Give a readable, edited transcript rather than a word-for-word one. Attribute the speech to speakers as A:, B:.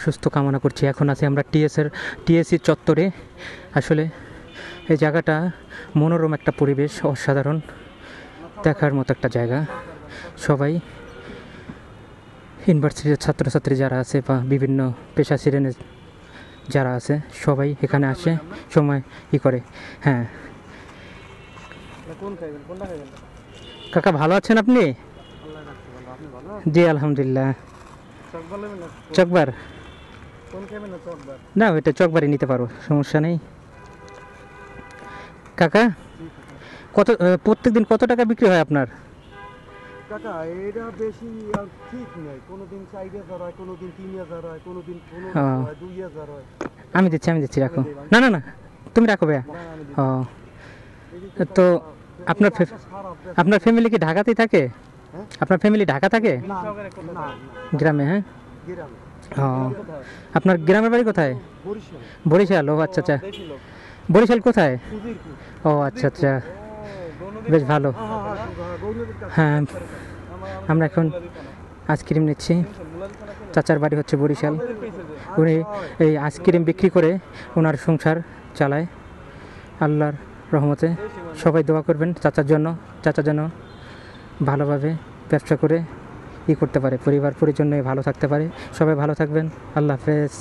A: সুস্থ কামনা করছি। এখন আছি আমরা টিএসসি চত্বরে। আসলে এই জায়গাটা মনোরম একটা পরিবেশ, অসাধারণ দেখার মতো একটা জায়গা। সবাই ইউনিভার্সিটির ছাত্রছাত্রী যারা আছে বা বিভিন্ন পেশা শ্রেণীর যারা আছে সবাই এখানে আসে সময় করে। হ্যাঁ কাকা, ভালো আছেন আপনি? জি আলহামদুলিল্লাহ। চকবার না, ওইটা চকবারই নিতে পারো, সমস্যা নেই। কাকা প্রত্যেক দিন কত টাকা বিক্রি হয় আপনার?
B: কাকা এটা বেশি আর ঠিক নাই, কোনোদিন 4000 হয়, কোনোদিন 3000 হয়, কোনোদিন 2000 হয়।
A: আমি দিচ্ছি, রাখো। না না না, তুমি রাখো ভাইয়া। ও তো আপনার ফ্যামিলি কি ঢাকাতেই থাকে? আপনার ফ্যামিলি ঢাকা থাকে? গ্রামে? হ্যাঁ। ও আপনার গ্রামের বাড়ি কোথায়? বরিশাল। ও আচ্ছা আচ্ছা, বরিশাল কোথায়? ও আচ্ছা আচ্ছা, বেশ ভালো। হ্যাঁ, আমরা এখন আইসক্রিম নিচ্ছি। চাচার বাড়ি হচ্ছে বরিশাল। উনি এই আইসক্রিম বিক্রি করে ওনার সংসার চালায়। আল্লাহর রহমতে সবাই দোয়া করবেন চাচার জন্য। চাচা যেন ভালোভাবে ব্যবসা করে করতে পারে, পরিবার পরিজন্য ভালো থাকতে পারে। সবাই ভালো থাকবেন। আল্লাহ হাফেজ।